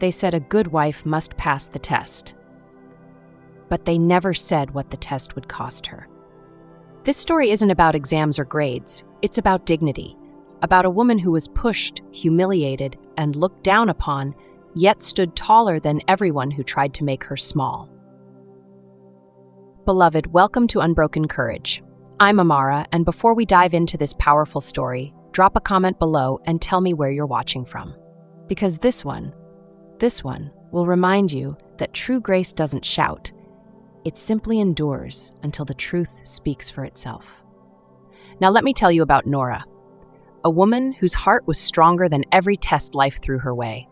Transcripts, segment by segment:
They said a good wife must pass the test. But they never said what the test would cost her. This story isn't about exams or grades. It's about dignity, about a woman who was pushed, humiliated, and looked down upon, yet stood taller than everyone who tried to make her small. Beloved, welcome to Unbroken Courage. I'm Amara, and before we dive into this powerful story, drop a comment below and tell me where you're watching from. Because this one will remind you that true grace doesn't shout. It simply endures until the truth speaks for itself. Now let me tell you about Nora, a woman whose heart was stronger than every test life threw her way.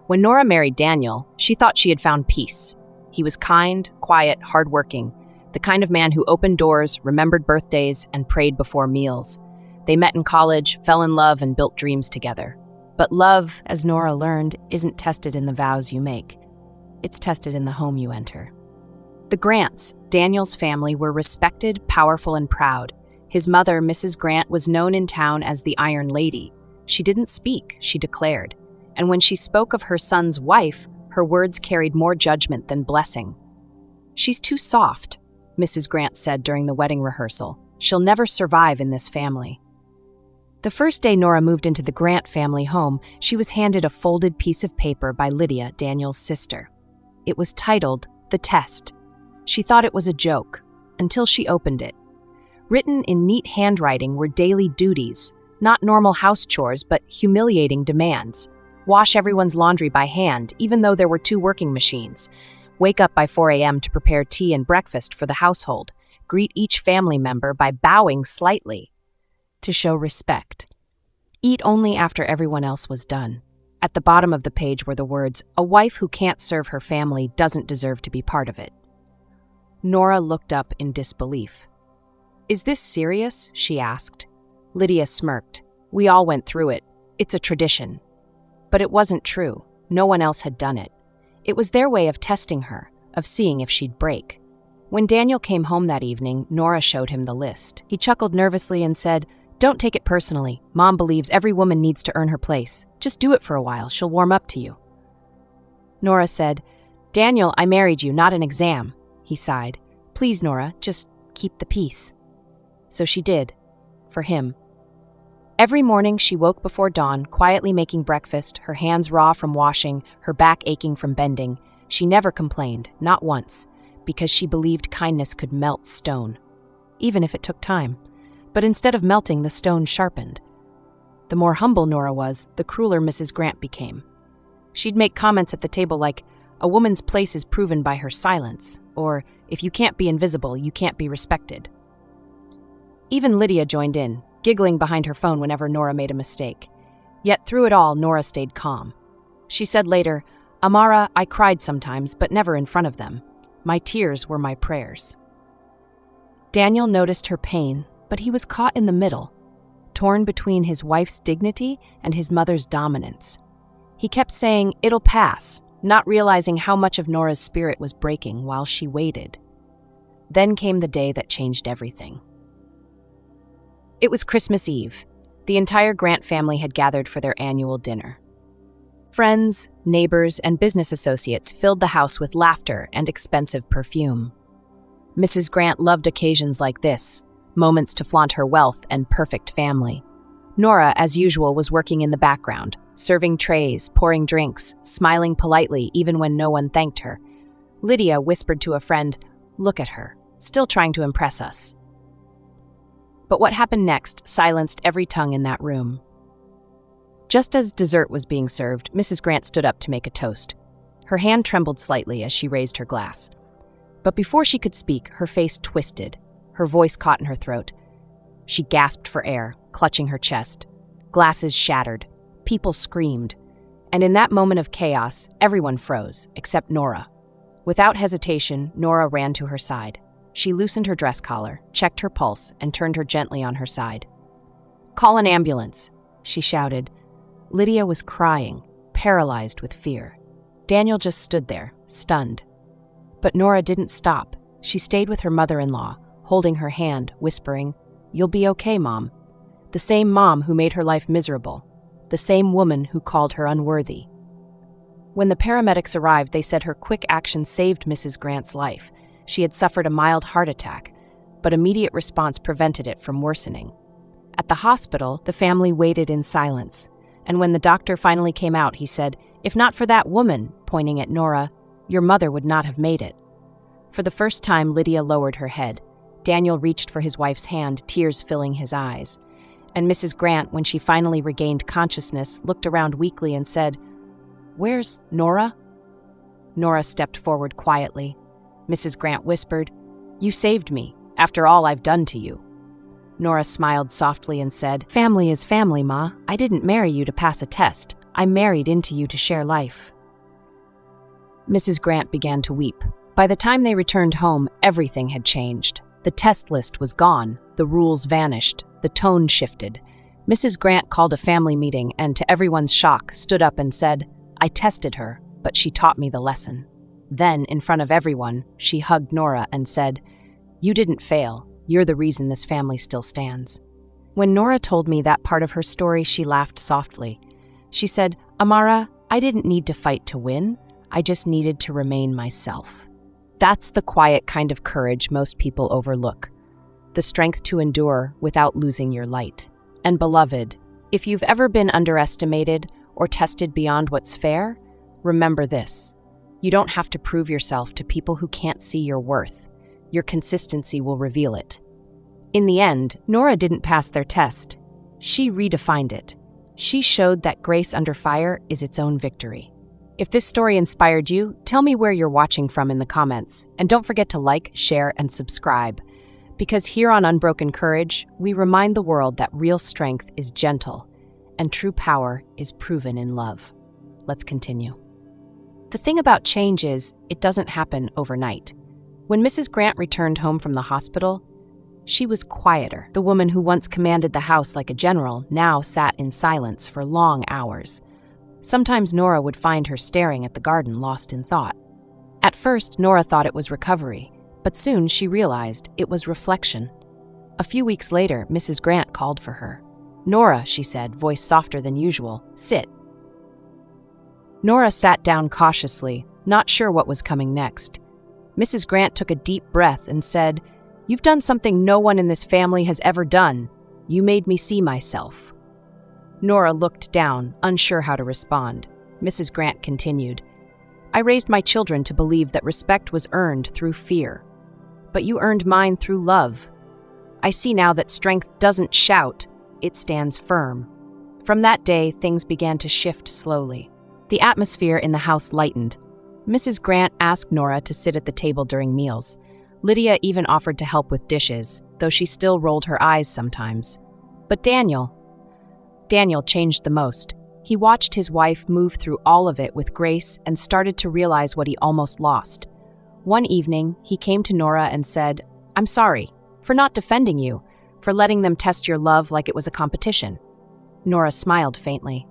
When Nora married Daniel, she thought she had found peace. He was kind, quiet, hardworking, the kind of man who opened doors, remembered birthdays, and prayed before meals. They met in college, fell in love, and built dreams together. But love, as Nora learned, isn't tested in the vows you make. It's tested in the home you enter. The Grants, Daniel's family, were respected, powerful, and proud. His mother, Mrs. Grant, was known in town as the Iron Lady. She didn't speak, she declared. And when she spoke of her son's wife, her words carried more judgment than blessing. "She's too soft," Mrs. Grant said during the wedding rehearsal. "She'll never survive in this family." The first day Nora moved into the Grant family home, she was handed a folded piece of paper by Lydia, Daniel's sister. It was titled, "The Test." She thought it was a joke, until she opened it. Written in neat handwriting were daily duties, not normal house chores, but humiliating demands. Wash everyone's laundry by hand, even though there were 2 working machines. Wake up by 4 a.m. to prepare tea and breakfast for the household. Greet each family member by bowing slightly to show respect. Eat only after everyone else was done. At the bottom of the page were the words, "A wife who can't serve her family doesn't deserve to be part of it." Nora looked up in disbelief. "Is this serious?" she asked. Lydia smirked. "We all went through it. It's a tradition." But it wasn't true. No one else had done it. It was their way of testing her, of seeing if she'd break. When Daniel came home that evening, Nora showed him the list. He chuckled nervously and said, "Don't take it personally. Mom believes every woman needs to earn her place. Just do it for a while. She'll warm up to you." Nora said, "Daniel, I married you, not an exam." He sighed. "Please, Nora, just keep the peace." So she did. For him. Every morning she woke before dawn, quietly making breakfast, her hands raw from washing, her back aching from bending. She never complained, not once, because she believed kindness could melt stone, even if it took time. But instead of melting, the stone sharpened. The more humble Nora was, the crueler Mrs. Grant became. She'd make comments at the table like, "A woman's place is proven by her silence," or, "If you can't be invisible, you can't be respected." Even Lydia joined in, giggling behind her phone whenever Nora made a mistake. Yet through it all, Nora stayed calm. She said later, "Amara, I cried sometimes, but never in front of them. My tears were my prayers." Daniel noticed her pain, but he was caught in the middle, torn between his wife's dignity and his mother's dominance. He kept saying, "It'll pass," not realizing how much of Nora's spirit was breaking while she waited. Then came the day that changed everything. It was Christmas Eve. The entire Grant family had gathered for their annual dinner. Friends, neighbors, and business associates filled the house with laughter and expensive perfume. Mrs. Grant loved occasions like this, moments to flaunt her wealth and perfect family. Nora, as usual, was working in the background, serving trays, pouring drinks, smiling politely even when no one thanked her. Lydia whispered to a friend, "Look at her, still trying to impress us." But what happened next silenced every tongue in that room. Just as dessert was being served, Mrs. Grant stood up to make a toast. Her hand trembled slightly as she raised her glass. But before she could speak, her face twisted. Her voice caught in her throat. She gasped for air, clutching her chest. Glasses shattered. People screamed. And in that moment of chaos, everyone froze, except Nora. Without hesitation, Nora ran to her side. She loosened her dress collar, checked her pulse, and turned her gently on her side. "Call an ambulance," she shouted. Lydia was crying, paralyzed with fear. Daniel just stood there, stunned. But Nora didn't stop. She stayed with her mother-in-law, holding her hand, whispering, "You'll be okay, Mom." The same mom who made her life miserable. The same woman who called her unworthy. When the paramedics arrived, they said her quick action saved Mrs. Grant's life. She had suffered a mild heart attack, but immediate response prevented it from worsening. At the hospital, the family waited in silence, and when the doctor finally came out, he said, "If not for that woman," pointing at Nora, "your mother would not have made it." For the first time, Lydia lowered her head. Daniel reached for his wife's hand, tears filling his eyes. And Mrs. Grant, when she finally regained consciousness, looked around weakly and said, "Where's Nora?" Nora stepped forward quietly. Mrs. Grant whispered, "You saved me, after all I've done to you." Nora smiled softly and said, "Family is family, Ma. I didn't marry you to pass a test. I married into you to share life." Mrs. Grant began to weep. By the time they returned home, everything had changed. The test list was gone, the rules vanished, the tone shifted. Mrs. Grant called a family meeting and, to everyone's shock, stood up and said, "I tested her, but she taught me the lesson." Then, in front of everyone, she hugged Nora and said, "You didn't fail. You're the reason this family still stands." When Nora told me that part of her story, she laughed softly. She said, "Amara, I didn't need to fight to win. I just needed to remain myself." That's the quiet kind of courage most people overlook. The strength to endure without losing your light. And beloved, if you've ever been underestimated or tested beyond what's fair, remember this. You don't have to prove yourself to people who can't see your worth. Your consistency will reveal it. In the end, Nora didn't pass their test. She redefined it. She showed that grace under fire is its own victory. If this story inspired you, tell me where you're watching from in the comments. And don't forget to like, share, and subscribe. Because here on Unbroken Courage, we remind the world that real strength is gentle, and true power is proven in love. Let's continue. The thing about change is, it doesn't happen overnight. When Mrs. Grant returned home from the hospital, she was quieter. The woman who once commanded the house like a general now sat in silence for long hours. Sometimes Nora would find her staring at the garden, lost in thought. At first, Nora thought it was recovery, but soon she realized it was reflection. A few weeks later, Mrs. Grant called for her. "Nora," she said, voice softer than usual, "sit." Nora sat down cautiously, not sure what was coming next. Mrs. Grant took a deep breath and said, "You've done something no one in this family has ever done. You made me see myself." Nora looked down, unsure how to respond. Mrs. Grant continued, "I raised my children to believe that respect was earned through fear. But you earned mine through love. I see now that strength doesn't shout, it stands firm." From that day, things began to shift slowly. The atmosphere in the house lightened. Mrs. Grant asked Nora to sit at the table during meals. Lydia even offered to help with dishes, though she still rolled her eyes sometimes. But Daniel changed the most. He watched his wife move through all of it with grace and started to realize what he almost lost. One evening, he came to Nora and said, "I'm sorry for not defending you, for letting them test your love like it was a competition." Nora smiled faintly.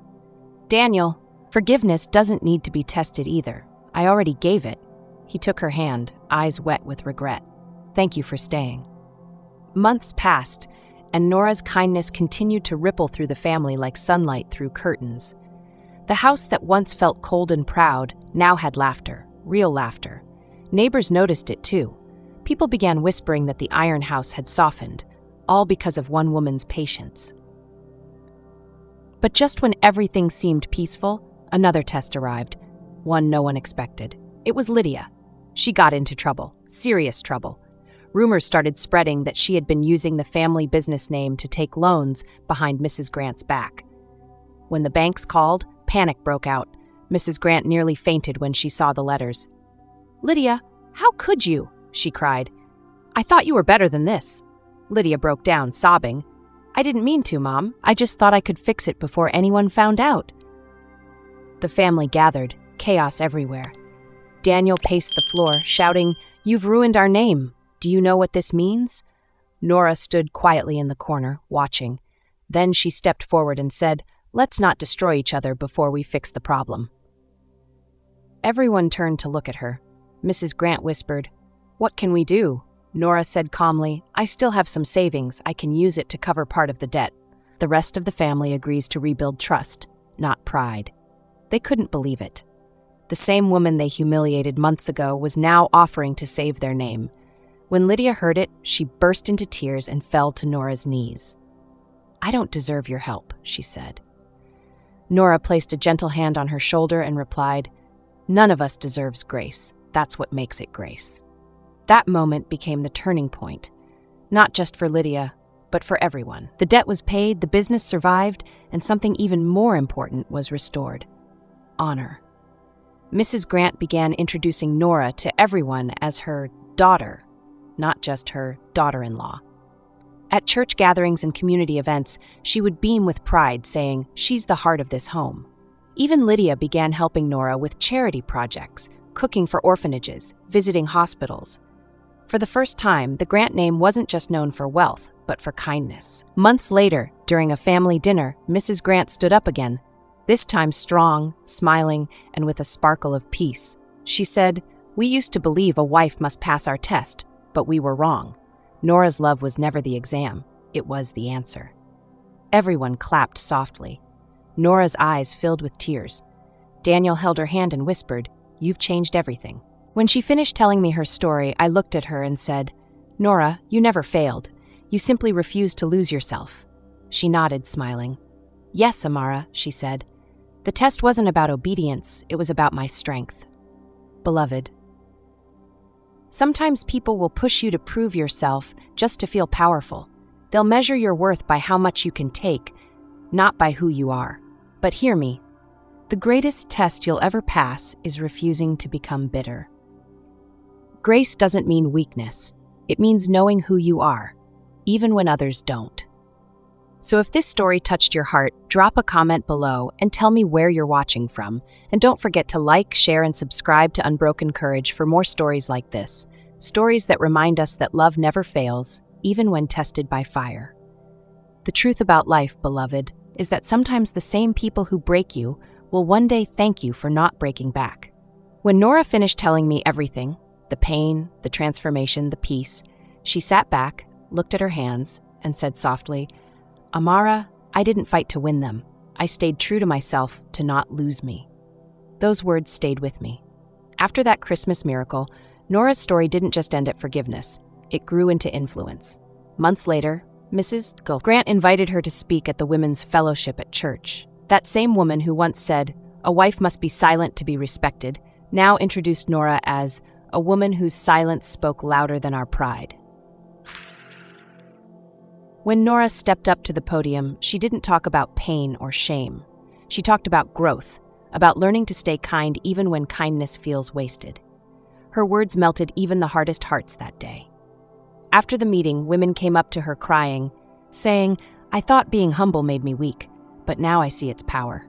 "Daniel, forgiveness doesn't need to be tested either. I already gave it." He took her hand, eyes wet with regret. "Thank you for staying." Months passed, and Nora's kindness continued to ripple through the family like sunlight through curtains. The house that once felt cold and proud now had laughter, real laughter. Neighbors noticed it too. People began whispering that the Iron House had softened, all because of one woman's patience. But just when everything seemed peaceful, another test arrived, one no one expected. It was Lydia. She got into trouble, serious trouble. Rumors started spreading that she had been using the family business name to take loans behind Mrs. Grant's back. When the banks called, panic broke out. Mrs. Grant nearly fainted when she saw the letters. "Lydia, how could you?" she cried. "I thought you were better than this." Lydia broke down, sobbing. "I didn't mean to, Mom. I just thought I could fix it before anyone found out." The family gathered, chaos everywhere. Daniel paced the floor, shouting, "You've ruined our name. Do you know what this means?" Nora stood quietly in the corner, watching. Then she stepped forward and said, "Let's not destroy each other before we fix the problem." Everyone turned to look at her. Mrs. Grant whispered, "What can we do?" Nora said calmly, "I still have some savings. I can use it to cover part of the debt." The rest of the family agrees to rebuild trust, not pride. They couldn't believe it. The same woman they humiliated months ago was now offering to save their name. When Lydia heard it, she burst into tears and fell to Nora's knees. "I don't deserve your help," she said. Nora placed a gentle hand on her shoulder and replied, "None of us deserves grace. That's what makes it grace." That moment became the turning point, not just for Lydia, but for everyone. The debt was paid, the business survived, and something even more important was restored: honor. Mrs. Grant began introducing Nora to everyone as her daughter, not just her daughter-in-law. At church gatherings and community events, she would beam with pride, saying, "She's the heart of this home." Even Lydia began helping Nora with charity projects, cooking for orphanages, visiting hospitals. For the first time, the Grant name wasn't just known for wealth, but for kindness. Months later, during a family dinner, Mrs. Grant stood up again, this time strong, smiling, and with a sparkle of peace. She said, "We used to believe a wife must pass our test, but we were wrong. Nora's love was never the exam, it was the answer." Everyone clapped softly. Nora's eyes filled with tears. Daniel held her hand and whispered, "You've changed everything." When she finished telling me her story, I looked at her and said, "Nora, you never failed. You simply refused to lose yourself." She nodded, smiling. "Yes, Amara," she said. "The test wasn't about obedience, it was about my strength." Beloved, sometimes people will push you to prove yourself just to feel powerful. They'll measure your worth by how much you can take, not by who you are. But hear me, the greatest test you'll ever pass is refusing to become bitter. Grace doesn't mean weakness. It means knowing who you are, even when others don't. So if this story touched your heart, drop a comment below and tell me where you're watching from. And don't forget to like, share, and subscribe to Unbroken Courage for more stories like this. Stories that remind us that love never fails, even when tested by fire. The truth about life, beloved, is that sometimes the same people who break you will one day thank you for not breaking back. When Nora finished telling me everything, the pain, the transformation, the peace, she sat back, looked at her hands, and said softly, "Amara, I didn't fight to win them. I stayed true to myself to not lose me." Those words stayed with me. After that Christmas miracle, Nora's story didn't just end at forgiveness. It grew into influence. Months later, Mrs. Grant invited her to speak at the Women's Fellowship at church. That same woman who once said, "A wife must be silent to be respected," now introduced Nora as a woman whose silence spoke louder than our pride. When Nora stepped up to the podium, she didn't talk about pain or shame. She talked about growth, about learning to stay kind even when kindness feels wasted. Her words melted even the hardest hearts that day. After the meeting, women came up to her crying, saying, "I thought being humble made me weak, but now I see its power."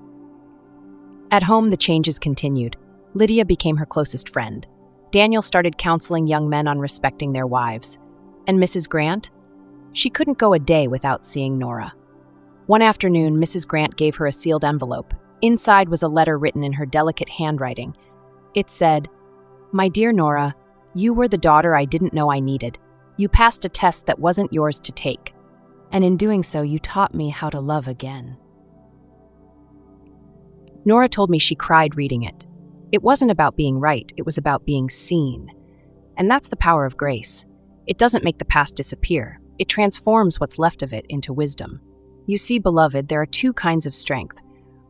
At home, the changes continued. Lydia became her closest friend. Daniel started counseling young men on respecting their wives. And Mrs. Grant? She couldn't go a day without seeing Nora. One afternoon, Mrs. Grant gave her a sealed envelope. Inside was a letter written in her delicate handwriting. It said, "My dear Nora, you were the daughter I didn't know I needed. You passed a test that wasn't yours to take. And in doing so, you taught me how to love again." Nora told me she cried reading it. It wasn't about being right, it was about being seen. And that's the power of grace. It doesn't make the past disappear. It transforms what's left of it into wisdom. You see, beloved, there are two kinds of strength.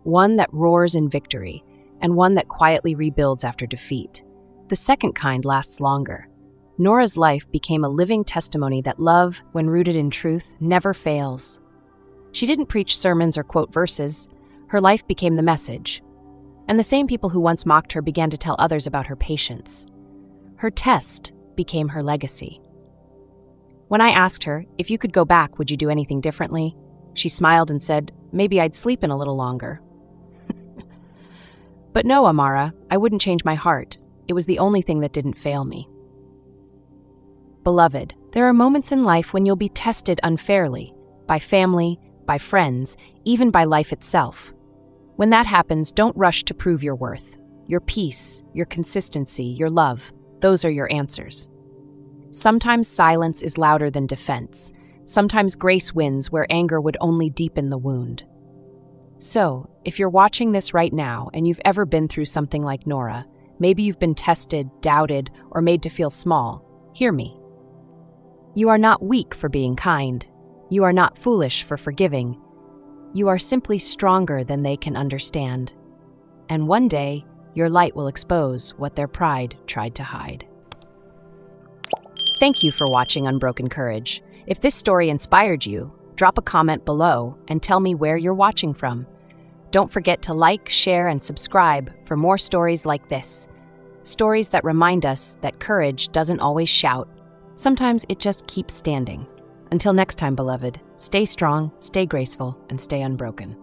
One that roars in victory, and one that quietly rebuilds after defeat. The second kind lasts longer. Nora's life became a living testimony that love, when rooted in truth, never fails. She didn't preach sermons or quote verses. Her life became the message. And the same people who once mocked her began to tell others about her patience. Her test became her legacy. When I asked her, "If you could go back, would you do anything differently?" she smiled and said, "Maybe I'd sleep in a little longer." But no, Amara, I wouldn't change my heart. It was the only thing that didn't fail me. Beloved, there are moments in life when you'll be tested unfairly, by family, by friends, even by life itself. When that happens, don't rush to prove your worth. Your peace, your consistency, your love, those are your answers. Sometimes silence is louder than defense. Sometimes grace wins where anger would only deepen the wound. So, if you're watching this right now and you've ever been through something like Nora, maybe you've been tested, doubted, or made to feel small, hear me. You are not weak for being kind. You are not foolish for forgiving. You are simply stronger than they can understand. And one day, your light will expose what their pride tried to hide. Thank you for watching Unbroken Courage. If this story inspired you, drop a comment below and tell me where you're watching from. Don't forget to like, share, and subscribe for more stories like this. Stories that remind us that courage doesn't always shout. Sometimes it just keeps standing. Until next time, beloved, stay strong, stay graceful, and stay unbroken.